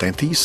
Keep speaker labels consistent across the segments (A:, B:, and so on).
A: 33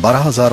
A: 12,000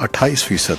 A: 28%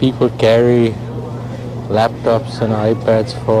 B: People carry laptops and iPads for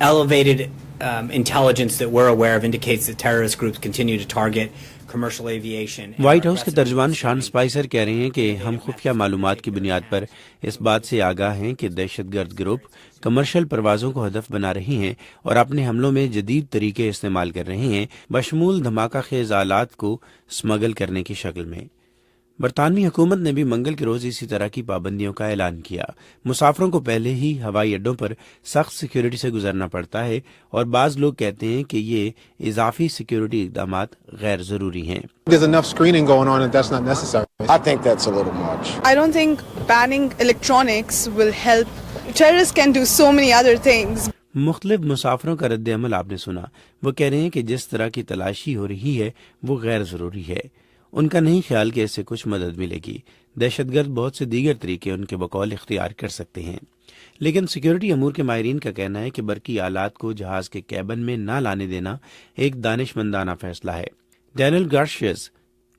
C: elevated intelligence that we're aware of indicates that terrorist groups continue to target commercial aviation.
D: White house کے ترجمان شان Spicer کہہ رہے ہیں کہ ہم خفیہ معلومات کی بنیاد پر اس بات سے آگاہ ہیں کہ دہشت گرد گروپ کمرشل پروازوں کو ہدف بنا رہی ہیں اور اپنے حملوں میں جدید طریقے استعمال کر رہے ہیں، بشمول دھماکہ خیز آلات کو سمگل کرنے کی شکل میں۔ برطانوی حکومت نے بھی منگل کے روز اسی طرح کی پابندیوں کا اعلان کیا۔ مسافروں کو پہلے ہی ہوائی اڈوں پر سخت سیکیورٹی سے گزرنا پڑتا ہے اور بعض لوگ کہتے ہیں کہ یہ اضافی سیکیورٹی اقدامات غیر ضروری ہیں۔
E: There's enough screening going on and that's not necessary.
F: I think that's a little much.
G: I don't think banning electronics will help. Terrorists can do so many other things.
D: مختلف مسافروں کا رد عمل آپ نے سنا، وہ کہہ رہے ہیں کہ جس طرح کی تلاشی ہو رہی ہے وہ غیر ضروری ہے۔ ان کا نہیں خیال کہ اس سے کچھ مدد ملے گی۔ دہشت گرد بہت سے دیگر طریقے ان کے بقول اختیار کر سکتے ہیں، لیکن سیکیورٹی امور کے ماہرین کا کہنا ہے کہ برقی آلات کو جہاز کے کیبن میں نہ لانے دینا ایک دانش مندانہ فیصلہ ہے۔ ڈینیل گارشیز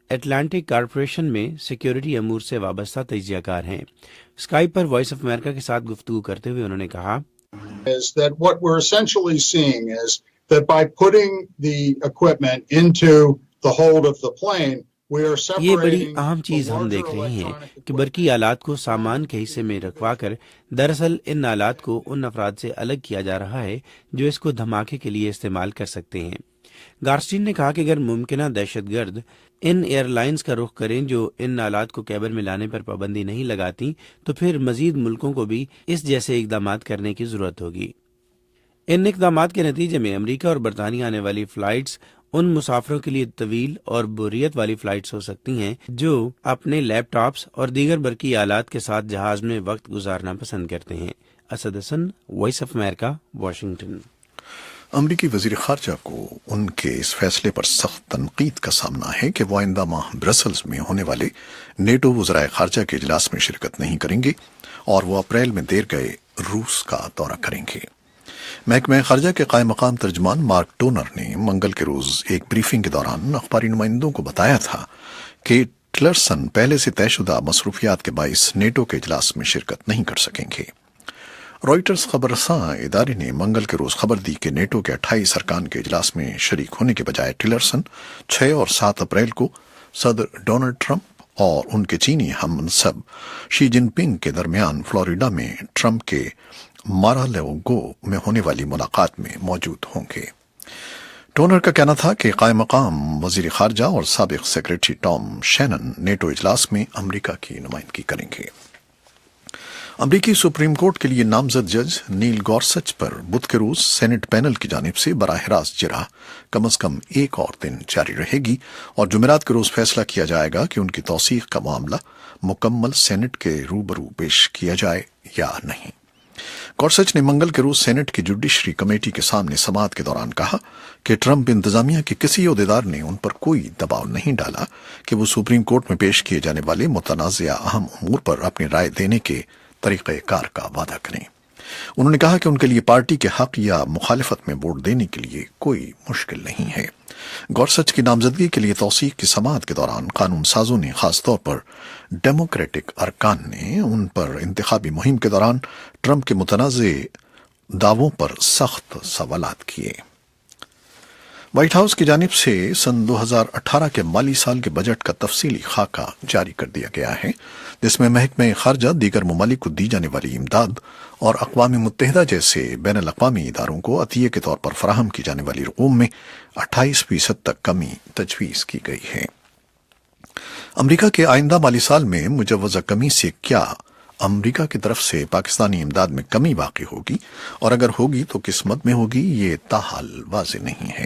D: اٹلانٹک کارپوریشن میں سیکیورٹی امور سے وابستہ تجزیہ کار ہیں۔ اسکائپ پر وائس آف امریکہ کے ساتھ گفتگو کرتے ہوئے انہوں نے کہا،
H: is that what we're essentially seeing is that by putting the equipment into the hold of the plane, we are separating.
D: یہ بڑی اہم چیز ہم دیکھ رہے ہیں کہ برقی آلات کو سامان کے حصے میں رکھوا کر دراصل ان آلات کو ان افراد سے الگ کیا جا رہا ہے جو اس کو دھماکے کے لیے استعمال کر سکتے ہیں۔ گارسٹین نے کہا کہ اگر ممکنہ دہشت گرد ان ایئر لائنز کا رخ کریں جو ان آلات کو کیبن میں لانے پر پابندی نہیں لگاتی، تو پھر مزید ملکوں کو بھی اس جیسے اقدامات کرنے کی ضرورت ہوگی۔ ان اقدامات کے نتیجے میں امریکہ اور برطانیہ آنے والی فلائٹس ان مسافروں کے لیے طویل اور بوریت والی فلائٹس ہو سکتی ہیں جو اپنے لیپ ٹاپس اور دیگر برقی آلات کے ساتھ جہاز میں وقت گزارنا پسند کرتے ہیں۔ اسد حسن، وائس آف امریکہ، واشنگٹن۔
A: امریکی وزیر خارجہ کو ان کے اس فیصلے پر سخت تنقید کا سامنا ہے کہ وہ آئندہ ماہ برسلز میں ہونے والے نیٹو وزرائے خارجہ کے اجلاس میں شرکت نہیں کریں گے اور وہ اپریل میں دیر گئے روس کا دورہ کریں گے۔ محکمہ خارجہ کے قائم مقام ترجمان مارک ٹونر نے منگل کے روز ایک بریفنگ کے دوران اخباری نمائندوں کو بتایا تھا کہ ٹلرسن پہلے سے طے شدہ مصروفیات کے باعث نیٹو کے اجلاس میں شرکت نہیں کر سکیں گے۔ رائٹرز خبر رساں ادارے نے منگل کے روز خبر دی کہ نیٹو کے 28 ارکان کے اجلاس میں شریک ہونے کے بجائے ٹلرسن 6 اور 7 اپریل کو صدر ڈونلڈ ٹرمپ اور ان کے چینی ہم منصب شی جن پنگ کے درمیان فلوریڈا میں ٹرمپ کے مارا-لاگو میں ہونے والی ملاقات میں موجود ہوں گے۔ ٹونر کا کہنا تھا کہ قائم مقام وزیر خارجہ اور سابق سیکریٹری ٹام شینن نیٹو اجلاس میں امریکہ کی نمائندگی کریں گے۔ امریکی سپریم کورٹ کے لیے نامزد جج نیل گورسچ پر بدھ کے روز سینٹ پینل کی جانب سے براہ راست جرح کم از کم ایک اور دن جاری رہے گی اور جمعرات کے روز فیصلہ کیا جائے گا کہ ان کی توثیق کا معاملہ مکمل سینٹ کے روبرو پیش کیا جائے یا نہیں۔ گورسچ نے منگل کے روز سینٹ کی جوڈیشری کمیٹی کے سامنے سماعت کے دوران کہا کہ ٹرمپ انتظامیہ کے کسی عہدیدار نے ان پر کوئی دباؤ نہیں ڈالا کہ وہ سپریم کورٹ میں پیش کیے جانے والے متنازعہ اہم امور پر اپنی رائے دینے کے طریقہ کار کا وعدہ کریں۔ انہوں نے کہا کہ ان کے لیے پارٹی کے حق یا مخالفت میں ووٹ دینے کے لیے کوئی مشکل نہیں ہے۔ گورسچ کی نامزدگی کے لیے توثیق کی سماعت کے دوران قانون سازوں نے خاص طور پر ڈیموکریٹک ارکان نے ان پر انتخابی مہم کے دوران ٹرمپ کے متنازع دعووں پر سخت سوالات کیے۔ وائٹ ہاؤس کی جانب سے سن 2018 کے مالی سال کے بجٹ کا تفصیلی خاکہ جاری کر دیا گیا ہے، جس میں محکمہ خارجہ دیگر ممالک کو دی جانے والی امداد اور اقوام متحدہ جیسے بین الاقوامی اداروں کو عطیے کے طور پر فراہم کی جانے والی رقوم میں 28% تک کمی تجویز کی گئی ہے۔ امریکہ کے آئندہ مالی سال میں مجوزہ کمی سے کیا امریکہ کی طرف سے پاکستانی امداد میں کمی واقع ہوگی اور اگر ہوگی تو کس مد میں ہوگی، یہ تاحال واضح نہیں ہے۔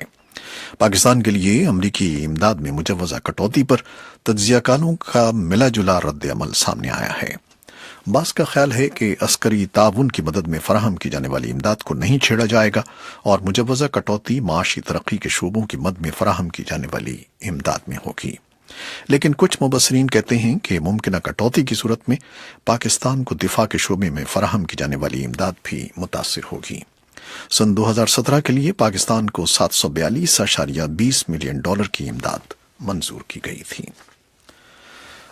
A: پاکستان کے لیے امریکی امداد میں مجوزہ کٹوتی پر تجزیہ کاروں کا ملا جلا رد عمل سامنے آیا ہے۔ بعض کا خیال ہے کہ عسکری تعاون کی مدد میں فراہم کی جانے والی امداد کو نہیں چھیڑا جائے گا اور مجوزہ کٹوتی معاشی ترقی کے شعبوں کی مد میں فراہم کی جانے والی امداد میں ہوگی، لیکن کچھ مبصرین کہتے ہیں کہ ممکنہ کٹوتی کی صورت میں پاکستان کو دفاع کے شعبے میں فراہم کی جانے والی امداد بھی متاثر ہوگی۔ سن 2017 کے لیے پاکستان کو $742.20 ملین کی امداد منظور کی گئی تھی۔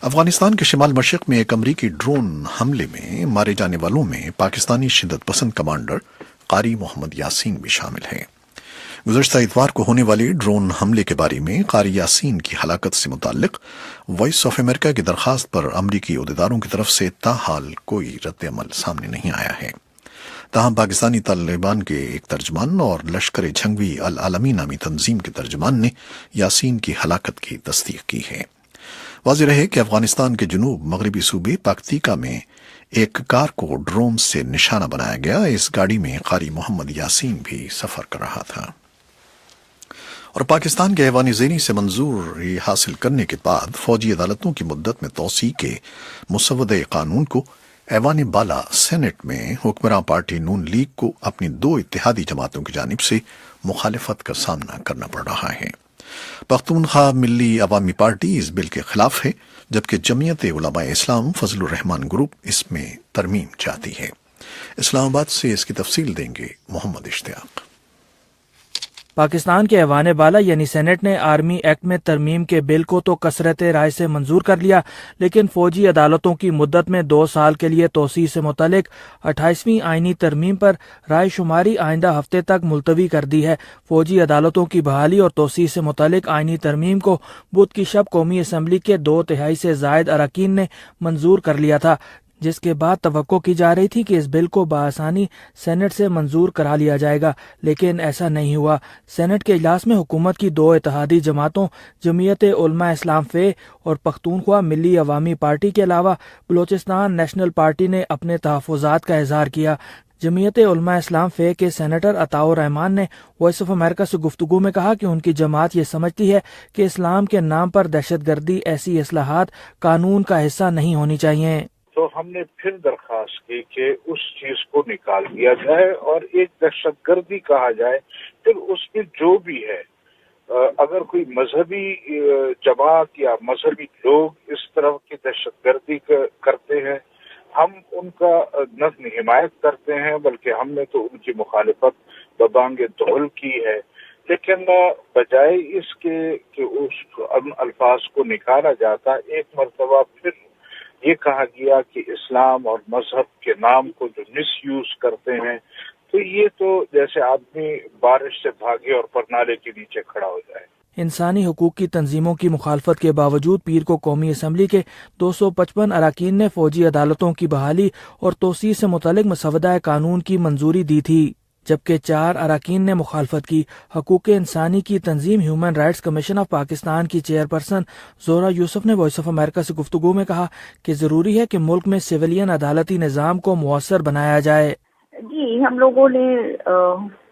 A: افغانستان کے شمال مشرق میں ایک امریکی ڈرون حملے میں مارے جانے والوں میں پاکستانی شدت پسند کمانڈر قاری محمد یاسین بھی شامل ہیں۔ گزشتہ اتوار کو ہونے والے ڈرون حملے کے بارے میں قاری یاسین کی ہلاکت سے متعلق وائس آف امریکہ کی درخواست پر امریکی عہدیداروں کی طرف سے تاحال کوئی رد عمل سامنے نہیں آیا ہے۔ تاہم پاکستانی طالبان کے ایک ترجمان اور لشکر جھنگوی العالمین نامی تنظیم کے ترجمان نے یاسین کی ہلاکت کی تصدیق کی ہے۔ واضح رہے کہ افغانستان کے جنوب مغربی صوبے پاکتیکا میں ایک کار کو ڈرون سے نشانہ بنایا گیا۔ اس گاڑی میں قاری محمد یاسین بھی سفر کر رہا تھا۔ اور پاکستان کے ایوان زیریں سے منظوری حاصل کرنے کے بعد فوجی عدالتوں کی مدت میں توسیع کے مسودہ قانون کو ایوان بالا سینٹ میں حکمراں پارٹی نون لیگ کو اپنی 2 اتحادی جماعتوں کی جانب سے مخالفت کا سامنا کرنا پڑ رہا ہے۔ پختونخوا ملی عوامی پارٹی اس بل کے خلاف ہے، جبکہ جمعیت علماء اسلام فضل الرحمان گروپ اس میں ترمیم چاہتی ہے۔ اسلام آباد سے اس کی تفصیل دیں گے محمد اشتیاق۔
I: پاکستان کے ایوان بالا یعنی سینٹ نے آرمی ایکٹ میں ترمیم کے بل کو تو کثرت رائے سے منظور کر لیا، لیکن فوجی عدالتوں کی مدت میں 2 سال کے لیے توسیع سے متعلق 28ویں آئینی ترمیم پر رائے شماری آئندہ ہفتے تک ملتوی کر دی ہے۔ فوجی عدالتوں کی بحالی اور توسیع سے متعلق آئینی ترمیم کو بدھ کی شب قومی اسمبلی کے 2/3 سے زائد اراکین نے منظور کر لیا تھا، جس کے بعد توقع کی جا رہی تھی کہ اس بل کو بآسانی سینٹ سے منظور کرا لیا جائے گا، لیکن ایسا نہیں ہوا۔ سینٹ کے اجلاس میں حکومت کی 2 اتحادی جماعتوں جمعیت علماء اسلام فے اور پختونخوا ملی عوامی پارٹی کے علاوہ بلوچستان نیشنل پارٹی نے اپنے تحفظات کا اظہار کیا۔ جمعیت علماء اسلام فے کے سینیٹر عطاء الرحمان نے وائس آف امریکہ سے گفتگو میں کہا کہ ان کی جماعت یہ سمجھتی ہے کہ اسلام کے نام پر دہشت گردی ایسی اصلاحات قانون کا حصہ نہیں ہونی چاہیے۔
J: تو ہم نے پھر درخواست کی کہ اس چیز کو نکال دیا جائے اور ایک دہشت گردی کہا جائے، پھر اس میں جو بھی ہے، اگر کوئی مذہبی جماعت یا مذہبی لوگ اس طرح کی دہشت گردی کرتے ہیں، ہم ان کا نہ حمایت کرتے ہیں بلکہ ہم نے تو ان کی مخالفت ببانگ دہل کی ہے، لیکن بجائے اس کے کہ اس الفاظ کو نکالا جاتا، ایک مرتبہ پھر یہ کہا گیا کہ اسلام اور مذہب کے نام کو جو مس یوز کرتے ہیں، تو یہ تو جیسے آدمی بارش سے بھاگے اور پرنالے کے نیچے کھڑا ہو جائے۔
I: انسانی حقوق کی تنظیموں کی مخالفت کے باوجود پیر کو قومی اسمبلی کے 255 اراکین نے فوجی عدالتوں کی بحالی اور توسیع سے متعلق مسودہ قانون کی منظوری دی تھی، جبکہ 4 اراکین نے مخالفت کی۔ حقوق انسانی کی تنظیم human rights commission of Pakistan کی چیئرپرسن زہرہ یوسف نے وائس آف امریکہ سے گفتگو میں کہا کہ ضروری ہے کہ ملک میں سویلین عدالتی نظام کو مؤثر بنایا جائے۔
K: جی، ہم لوگوں نے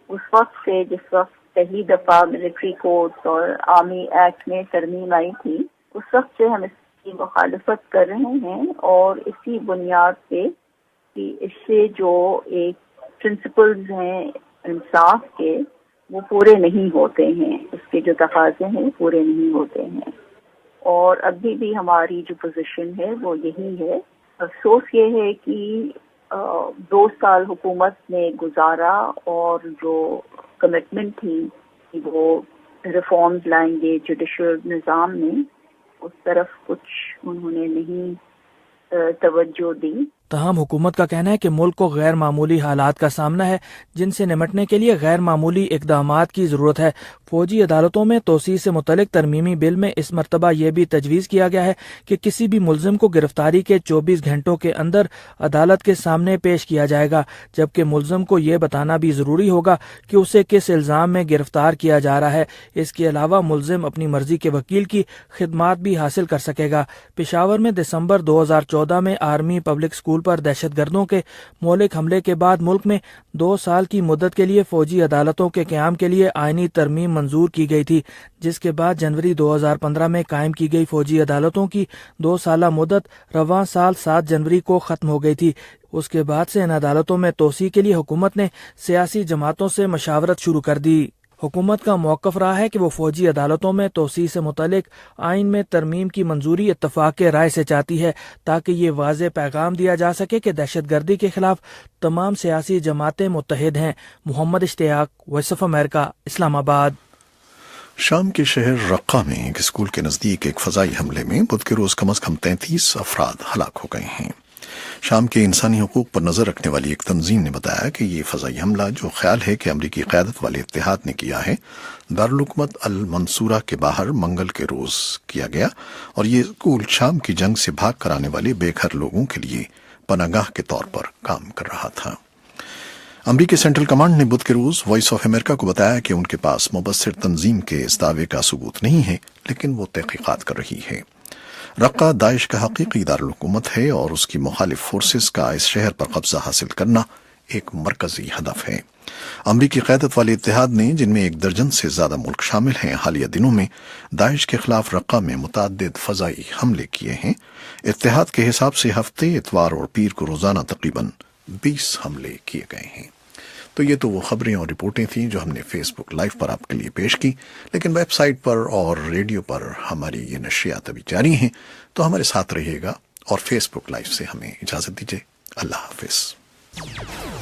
K: اس وقت سے جس وقت پہلی دفعہ ملٹری کوڈز اور آرمی ایکٹ میں ترمیم آئی تھی، اس وقت سے ہم اس کی مخالفت کر رہے ہیں، اور اسی بنیاد پہ کہ اس سے جو ایک پرنسپلز ہیں انصاف کے، وہ پورے نہیں ہوتے ہیں، اس کے جو تقاضے ہیں پورے نہیں ہوتے ہیں، اور ابھی بھی ہماری جو پوزیشن ہے وہ یہی ہے۔ افسوس یہ ہے کہ 2 سال حکومت نے گزارا اور جو کمٹمنٹ تھی کہ وہ ریفارمز لائیں گے جوڈیشل نظام میں، اس طرف کچھ انہوں نے نہیں توجہ دی۔
I: تاہم حکومت کا کہنا ہے کہ ملک کو غیر معمولی حالات کا سامنا ہے، جن سے نمٹنے کے لیے غیر معمولی اقدامات کی ضرورت ہے۔ فوجی عدالتوں میں توسیع سے متعلق ترمیمی بل میں اس مرتبہ یہ بھی تجویز کیا گیا ہے کہ کسی بھی ملزم کو گرفتاری کے 24 گھنٹوں کے اندر عدالت کے سامنے پیش کیا جائے گا، جبکہ ملزم کو یہ بتانا بھی ضروری ہوگا کہ اسے کس الزام میں گرفتار کیا جا رہا ہے۔ اس کے علاوہ ملزم اپنی مرضی کے وکیل کی خدمات بھی حاصل کر سکے گا۔ پشاور میں دسمبر 2014 میں آرمی پبلک اسکول پر دہشت گردوں کے مہلک حملے کے بعد ملک میں 2 سال کی مدت کے لیے فوجی عدالتوں کے قیام کے لیے آئینی ترمیم منظور کی گئی تھی، جس کے بعد جنوری 2015 میں قائم کی گئی فوجی عدالتوں کی 2 سالہ مدت رواں سال 7 جنوری کو ختم ہو گئی تھی۔ اس کے بعد سے ان عدالتوں میں توسیع کے لیے حکومت نے سیاسی جماعتوں سے مشاورت شروع کر دی۔ حکومت کا موقف رہا ہے کہ وہ فوجی عدالتوں میں توسیع سے متعلق آئین میں ترمیم کی منظوری اتفاق رائے سے چاہتی ہے، تاکہ یہ واضح پیغام دیا جا سکے کہ دہشت گردی کے خلاف تمام سیاسی جماعتیں متحد ہیں۔ محمد اشتیاق، وائس آف امریکہ، اسلام آباد۔
A: شام کے شہر رقہ میں ایک اسکول کے نزدیک ایک فضائی حملے میں بدھ کے روز کم از کم 33 افراد ہلاک ہو گئے ہیں۔ شام کے انسانی حقوق پر نظر رکھنے والی ایک تنظیم نے بتایا کہ یہ فضائی حملہ جو خیال ہے کہ امریکی قیادت والے اتحاد نے کیا ہے، دارالحکومت المنصورہ کے باہر منگل کے روز کیا گیا، اور یہ اسکول شام کی جنگ سے بھاگ کر آنے والے بے گھر لوگوں کے لیے پناہ گاہ کے طور پر کام کر رہا تھا۔ امریکی سینٹرل کمانڈ نے بدھ کے روز وائس آف امریکہ کو بتایا کہ ان کے پاس مبصر تنظیم کے اس دعوے کا ثبوت نہیں ہے، لیکن وہ تحقیقات کر رہی ہے۔ رقہ داعش کا حقیقی دارالحکومت ہے اور اس کی مخالف فورسز کا اس شہر پر قبضہ حاصل کرنا ایک مرکزی ہدف ہے۔ امریکی قیادت والے اتحاد نے، جن میں 1 درجن سے زیادہ ملک شامل ہیں، حالیہ دنوں میں داعش کے خلاف رقہ میں متعدد فضائی حملے کیے ہیں۔ اتحاد کے حساب سے ہفتے، اتوار اور پیر کو روزانہ تقریباً 20 حملے کیے گئے ہیں۔ تو یہ تو وہ خبریں اور رپورٹیں تھیں جو ہم نے فیس بک لائیو پر آپ کے لیے پیش کی، لیکن ویب سائٹ پر اور ریڈیو پر ہماری یہ نشریات ابھی جاری ہیں، تو ہمارے ساتھ رہیے گا اور فیس بک لائیو سے ہمیں اجازت دیجیے۔ اللہ حافظ۔